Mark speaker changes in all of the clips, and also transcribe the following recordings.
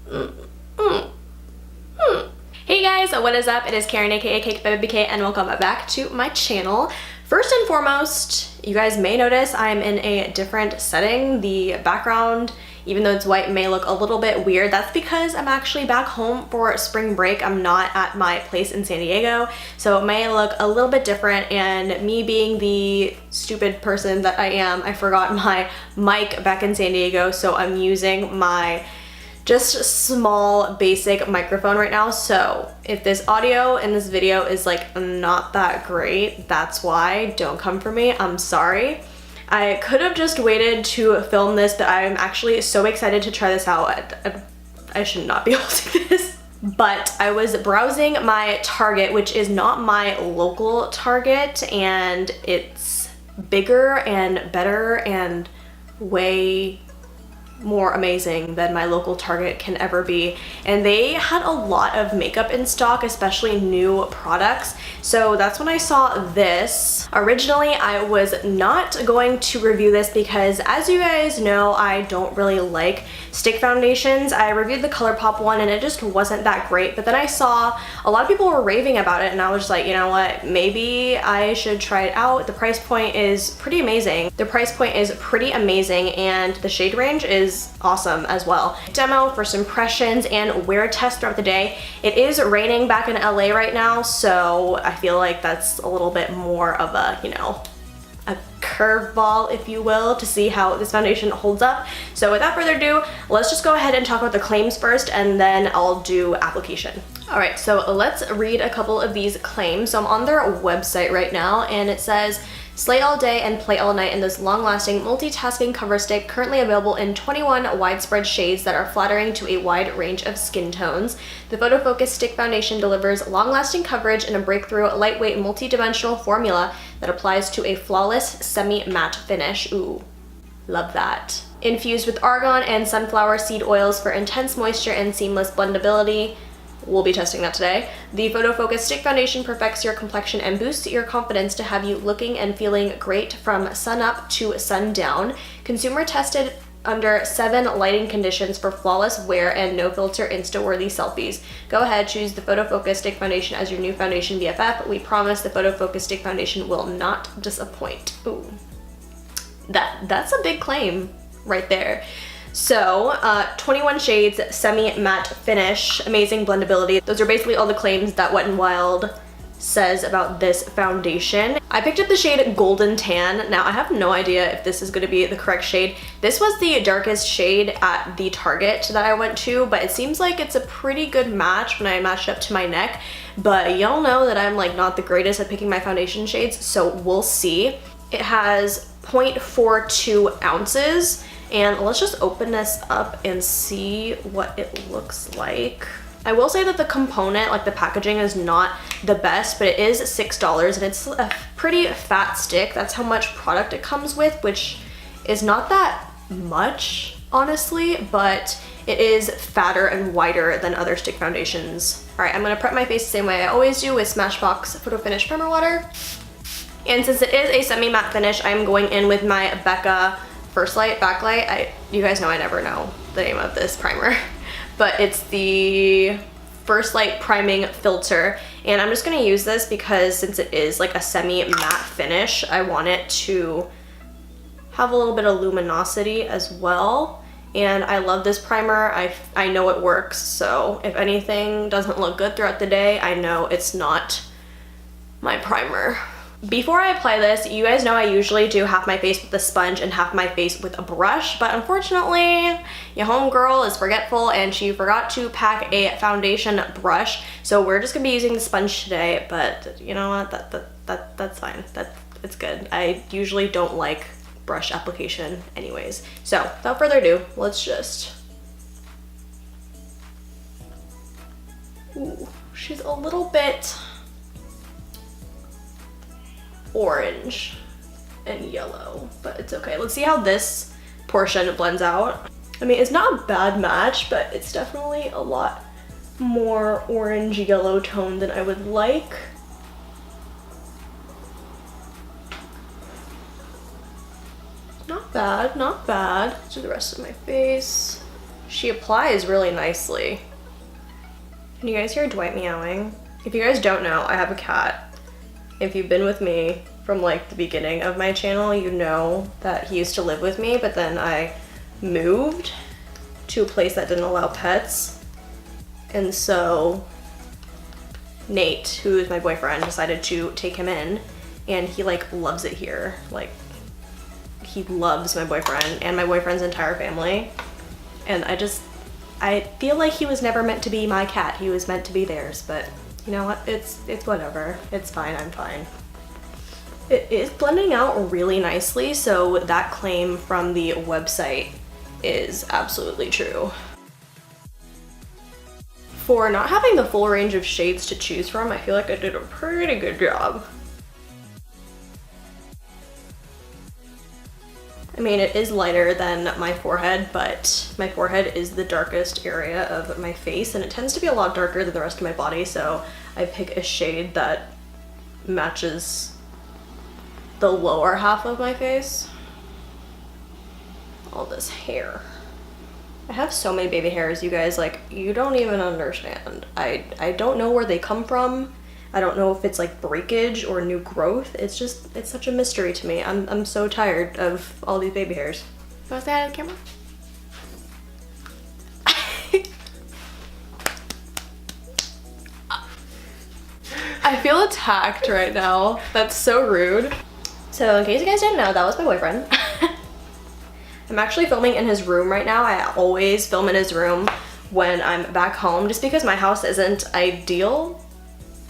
Speaker 1: Hey guys, what is up? It is Karen aka cakedbybabyk and welcome back to my channel. First and foremost, you guys may notice I'm in a different setting. The background, even though it's white, may look a little bit weird. That's because I'm actually back home for spring break. I'm not at my place in San Diego, so it may look a little bit different, and me being the stupid person that I am, I forgot my mic back in San Diego, so I'm using my just small basic microphone right now. So if this audio in this video is like not that great, that's why. Don't come for me, I'm sorry. I could have just waited to film this, but I'm actually so excited to try this out. I should not be holding this. But I was browsing my Target, which is not my local Target, and it's bigger and better and way more amazing than my local Target can ever be, and they had a lot of makeup in stock, especially new products. So that's when I saw this. Originally I was not going to review this because, as you guys know, I don't really like stick foundations. I reviewed the Colourpop one and it just wasn't that great, but then I saw a lot of people were raving about it and I was just like, you know what, maybe I should try it out. The price point is pretty amazing. The price point is pretty amazing and the shade range is awesome as well. Demo, first impressions, and wear test throughout the day. It is raining back in LA right now, so I feel like that's a little bit more of a, you know, a curveball, if you will, to see how this foundation holds up. So without further ado, let's just go ahead and talk about the claims first, and then I'll do application. All right, so let's read a couple of these claims. So I'm on their website right now, and it says, slay all day and play all night in this long-lasting multitasking cover stick, currently available in 21 widespread shades that are flattering to a wide range of skin tones. The Photo Focus Stick Foundation delivers long-lasting coverage in a breakthrough, lightweight, multi-dimensional formula that applies to a flawless semi-matte finish. Ooh, love that. Infused with argan and sunflower seed oils for intense moisture and seamless blendability. We'll be testing that today. The Photo Focus Stick Foundation perfects your complexion and boosts your confidence to have you looking and feeling great from sun up to sundown. Consumer tested under 7 lighting conditions for flawless wear and no filter insta-worthy selfies. Go ahead, choose the Photo Focus Stick Foundation as your new foundation BFF. We promise the Photo Focus Stick Foundation will not disappoint. Ooh, that's a big claim right there. So, 21 shades, semi-matte finish, amazing blendability. Those are basically all the claims that Wetnwild says about this foundation. I picked up the shade Golden Tan. Now, I have no idea if this is going to be the correct shade. This was the darkest shade at the Target that I went to, but it seems like it's a pretty good match when I matched up to my neck. But y'all know that I'm like not the greatest at picking my foundation shades, so we'll see. It has 0.42 ounces. And let's just open this up and see what it looks like. I will say that the component, like the packaging, is not the best, but it is $6 and it's a pretty fat stick. That's how much product it comes with, which is not that much, honestly, but it is fatter and wider than other stick foundations. All right, I'm gonna prep my face the same way I always do with Smashbox Photo Finish Primer Water. And since it is a semi-matte finish, I'm going in with my Becca First Light Backlight. You guys know I never know the name of this primer, but it's the First Light Priming Filter, and I'm just gonna use this because since it is like a semi-matte finish, I want it to have a little bit of luminosity as well. And I love this primer. I know it works, so if anything doesn't look good throughout the day, I know it's not my primer. Before I apply this, you guys know I usually do half my face with a sponge and half my face with a brush, but unfortunately, your homegirl is forgetful and she forgot to pack a foundation brush, so we're just gonna be using the sponge today, but you know what, that's fine. It's good. I usually don't like brush application anyways. So without further ado, let's just... Ooh, she's a little bit orange and yellow, but it's okay. Let's see how this portion blends out. I mean, it's not a bad match, but it's definitely a lot more orange yellow tone than I would like. Not bad, not bad. Let's do the rest of my face. she applies really nicely. Can you guys hear Dwight meowing? If you guys don't know, I have a cat. If you've been with me from like the beginning of my channel, you know that he used to live with me, but then I moved to a place that didn't allow pets. And so Nate, who is my boyfriend, decided to take him in, and he like loves it here. Like, he loves my boyfriend and my boyfriend's entire family. And I feel like he was never meant to be my cat. He was meant to be theirs, but you know what? It's whatever. It's fine, I'm fine. It is blending out really nicely, so that claim from the website is absolutely true. For not having the full range of shades to choose from, I feel like I did a pretty good job. I mean, it is lighter than my forehead, but my forehead is the darkest area of my face, and it tends to be a lot darker than the rest of my body, so I pick a shade that matches the lower half of my face. All this hair. I have so many baby hairs, you guys, like, you don't even understand. I don't know where they come from. I don't know if it's like breakage or new growth. It's just, it's such a mystery to me. I'm so tired of all these baby hairs. You wanna say hi to the camera? I feel attacked right now. That's so rude. So in case you guys didn't know, that was my boyfriend. I'm actually filming in his room right now. I always film in his room when I'm back home just because my house isn't ideal.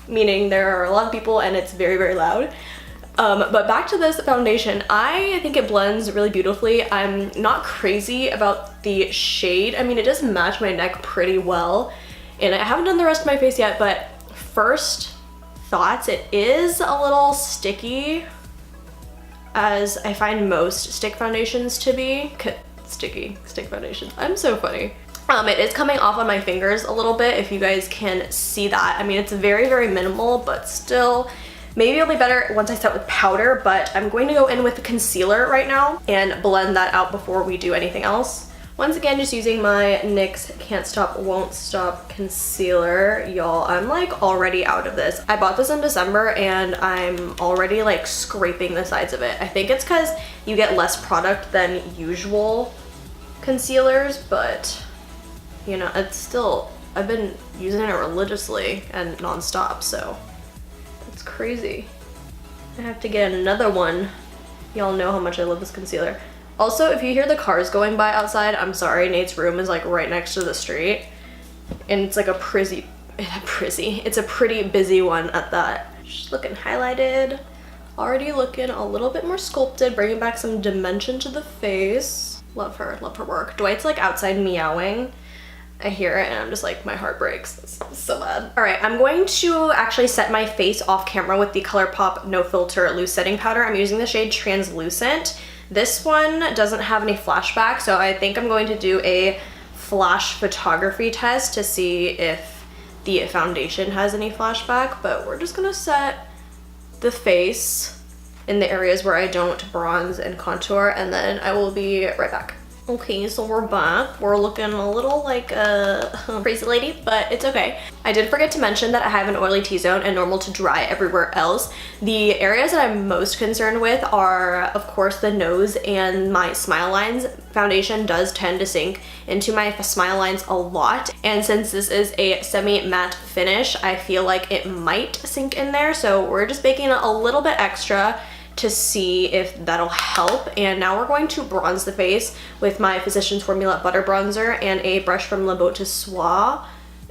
Speaker 1: Meaning there are a lot of people and it's very, very loud. But back to this foundation, I think it blends really beautifully. I'm not crazy about the shade. I mean, it does match my neck pretty well. And I haven't done the rest of my face yet, but first thoughts, it is a little sticky, as I find most stick foundations to be. Stick foundations. I'm so funny. It is coming off on my fingers a little bit, if you guys can see that. I mean, it's very, very minimal, but still, maybe it'll be better once I set with powder, but I'm going to go in with the concealer right now and blend that out before we do anything else. Once again, just using my NYX Can't Stop, Won't Stop concealer. Y'all, I'm like already out of this. I bought this in December and I'm already like scraping the sides of it. I think it's because you get less product than usual concealers, but you know, it's still, I've been using it religiously and non-stop, so it's crazy. I have to get another one. Y'all know how much I love this concealer. Also, if you hear the cars going by outside, I'm sorry, Nate's room is like right next to the street. And it's like it's a pretty busy one at that. She's looking highlighted. Already looking a little bit more sculpted, bringing back some dimension to the face. Love her work. Dwight's like outside meowing. I hear it and I'm just like, my heart breaks. It's so bad. All right, I'm going to actually set my face off camera with the Colourpop No Filter Loose Setting Powder. I'm using the shade Translucent. This one doesn't have any flashback, so I think I'm going to do a flash photography test to see if the foundation has any flashback, but we're just gonna set the face in the areas where I don't bronze and contour, and then I will be right back. Okay, so we're back. We're looking a little like a crazy lady, but it's okay. I did forget to mention that I have an oily T-zone and normal to dry everywhere else. The areas that I'm most concerned with are, of course, the nose and my smile lines. Foundation does tend to sink into my smile lines a lot, and since this is a semi-matte finish, I feel like it might sink in there, so we're just baking a little bit extra to see if that'll help. And now we're going to bronze the face with my Physicians Formula Butter Bronzer and a brush from Le Beau to Soie.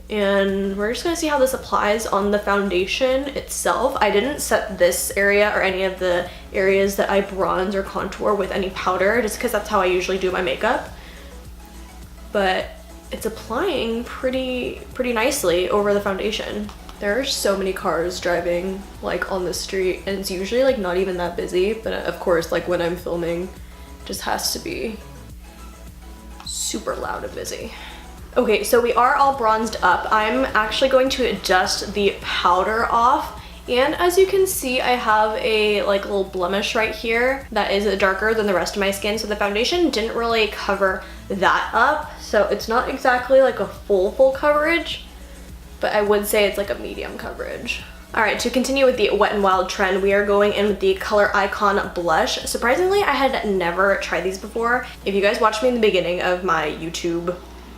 Speaker 1: And we're just gonna see how this applies on the foundation itself. I didn't set this area or any of the areas that I bronze or contour with any powder, just because that's how I usually do my makeup. But it's applying pretty nicely over the foundation. There are so many cars driving like on the street, and it's usually like not even that busy, but of course like when I'm filming it just has to be super loud and busy. Okay, so we are all bronzed up. I'm actually going to dust the powder off And as you can see, I have a like little blemish right here that is darker than the rest of my skin, so the foundation didn't really cover that up. So it's not exactly like a full coverage, but I would say it's like a medium coverage. Alright, to continue with the Wet n Wild trend, we are going in with the Color Icon blush. Surprisingly, I had never tried these before. If you guys watched me in the beginning of my YouTube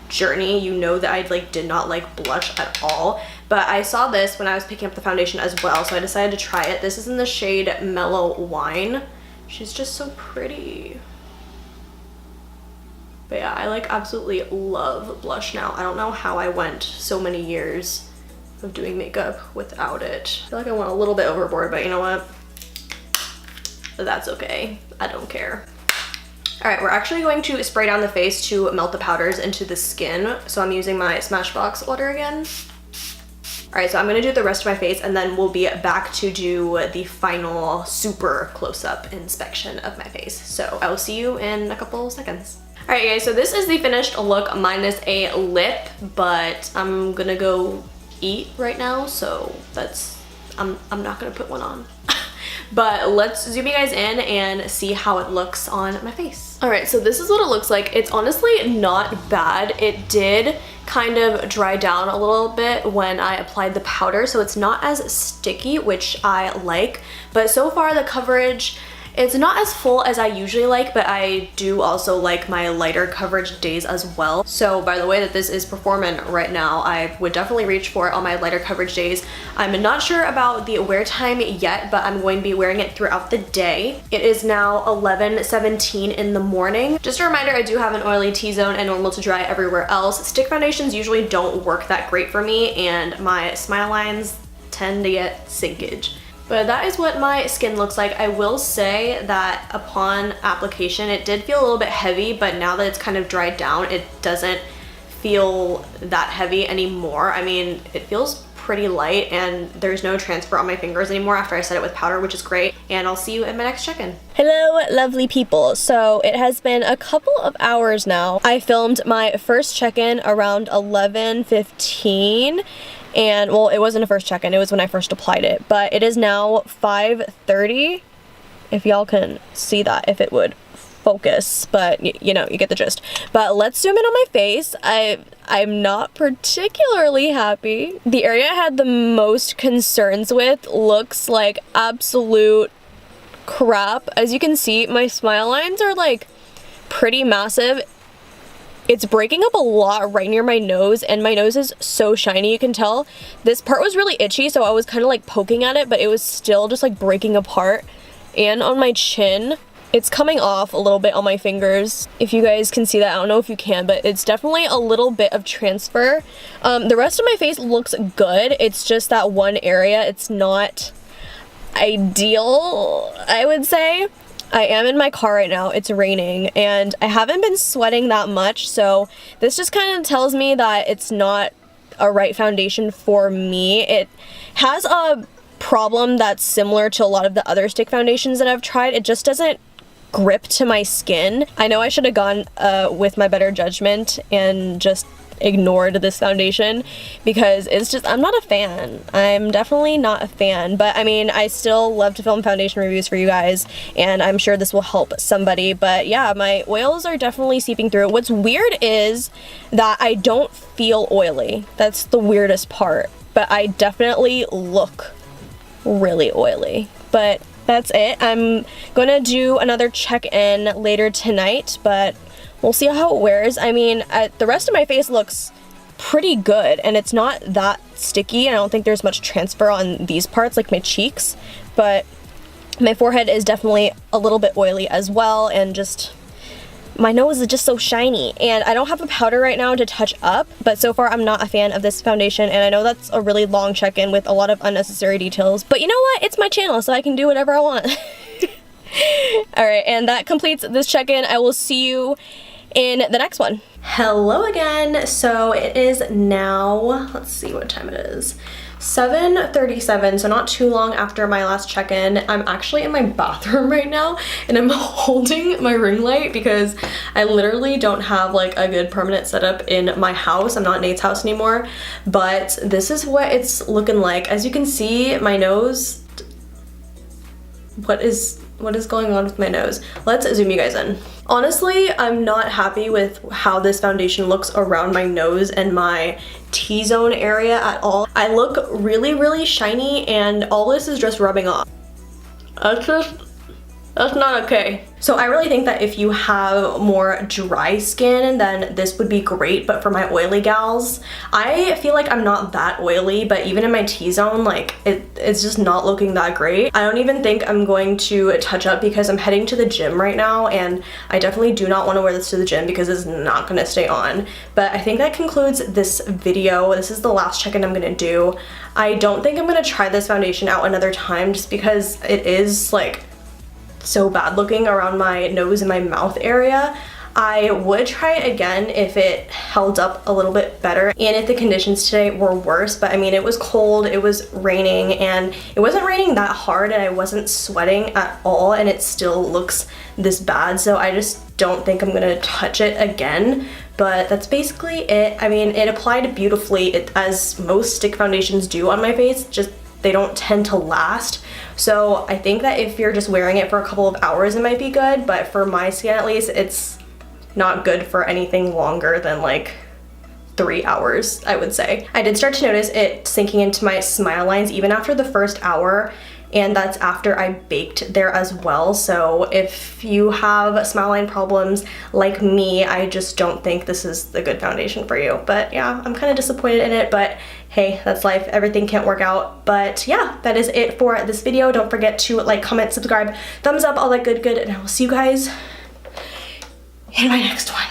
Speaker 1: journey, you know that I did not like blush at all. But I saw this when I was picking up the foundation as well, so I decided to try it. This is in the shade Mellow Wine. She's just so pretty. But yeah, I absolutely love blush now. I don't know how I went so many years of doing makeup without it. I feel like I went a little bit overboard, but you know what? That's okay. I don't care. All right, we're actually going to spray down the face to melt the powders into the skin. So I'm using my Smashbox water again. All right, so I'm gonna do the rest of my face and then we'll be back to do the final super close-up inspection of my face. So I will see you in a couple seconds. All right, guys, so this is the finished look minus a lip, but I'm gonna go eat right now, so I'm not gonna put one on. But let's zoom you guys in and see how it looks on my face. All right, so this is what it looks like. It's honestly not bad. It did kind of dry down a little bit when I applied the powder, so it's not as sticky, which I like. But so far the coverage, it's not as full as I usually like, but I do also like my lighter coverage days as well. So by the way that this is performing right now, I would definitely reach for it on my lighter coverage days. I'm not sure about the wear time yet, but I'm going to be wearing it throughout the day. It is now 11:17 in the morning. Just a reminder, I do have an oily T-zone and normal to dry everywhere else. Stick foundations usually don't work that great for me, and my smile lines tend to get sinkage. But that is what my skin looks like. I will say that upon application, it did feel a little bit heavy, but now that it's kind of dried down, it doesn't feel that heavy anymore. I mean, it feels pretty light and there's no transfer on my fingers anymore after I set it with powder, which is great. And I'll see you in my next check-in. Hello, lovely people. So it has been a couple of hours now. I filmed my first check-in around 11:15. And well, it wasn't a first check-in, it was when I first applied it, but it is now 5:30, if y'all can see that, if it would focus, but you know, you get the gist. But let's zoom in on my face. I'm not particularly happy. The area I had the most concerns with looks like absolute crap. As you can see, my smile lines are pretty massive. It's breaking up a lot right near my nose, and my nose is so shiny, you can tell. This part was really itchy, so I was kind of poking at it, but it was still just breaking apart. And on my chin, it's coming off a little bit on my fingers. If you guys can see that, I don't know if you can, but it's definitely a little bit of transfer. The rest of my face looks good. It's just that one area, it's not ideal, I would say. I am in my car right now, it's raining, and I haven't been sweating that much, so this just kind of tells me that it's not a right foundation for me. It has a problem that's similar to a lot of the other stick foundations that I've tried. It just doesn't grip to my skin. I know I should have gone with my better judgment and just ignored this foundation, because it's just, I'm not a fan. I'm definitely not a fan, but I mean, I still love to film foundation reviews for you guys, and I'm sure this will help somebody. But yeah, my oils are definitely seeping through. What's weird is that I don't feel oily. That's the weirdest part, but I definitely look really oily. But that's it. I'm gonna do another check-in later tonight, but we'll see how it wears. I mean, the rest of my face looks pretty good, and it's not that sticky. I don't think there's much transfer on these parts, like my cheeks, but my forehead is definitely a little bit oily as well, and just my nose is just so shiny. And I don't have a powder right now to touch up, but so far I'm not a fan of this foundation, and I know that's a really long check-in with a lot of unnecessary details, but you know what? It's my channel, so I can do whatever I want. All right, and that completes this check-in. I will see you in the next one. Hello again. So it is now, let's see what time it is. 7:37, so not too long after my last check-in. I'm actually in my bathroom right now and I'm holding my ring light because I literally don't have like a good permanent setup in my house. I'm not in Nate's house anymore, but this is what it's looking like. As you can see, my nose, what is going on with my nose? Let's zoom you guys in. Honestly, I'm not happy with how this foundation looks around my nose and my T-zone area at all. I look really shiny and all this is just rubbing off. That's not okay. So I really think that if you have more dry skin, then this would be great, but for my oily gals, I feel like I'm not that oily, but even in my T-zone, like it's just not looking that great. I don't even think I'm going to touch up because I'm heading to the gym right now and I definitely do not want to wear this to the gym because it's not going to stay on. But I think that concludes this video. This is the last check-in I'm going to do. I don't think I'm going to try this foundation out another time just because it is like so bad looking around my nose and my mouth area. I would try it again if it held up a little bit better and if the conditions today were worse, but I mean, it was cold, it was raining, and it wasn't raining that hard and I wasn't sweating at all, and it still looks this bad, so I just don't think I'm gonna touch it again. But that's basically it. I mean, it applied beautifully, as most stick foundations do on my face, just they don't tend to last. So I think that if you're just wearing it for a couple of hours, it might be good, but for my skin at least, it's not good for anything longer than like 3 hours, I would say. I did start to notice it sinking into my smile lines even after the first hour, and that's after I baked there as well. So if you have smile line problems like me, I just don't think this is the good foundation for you. But yeah, I'm kind of disappointed in it, but hey, that's life. Everything can't work out. But yeah, that is it for this video. Don't forget to like, comment, subscribe, thumbs up, all that good, and I will see you guys in my next one.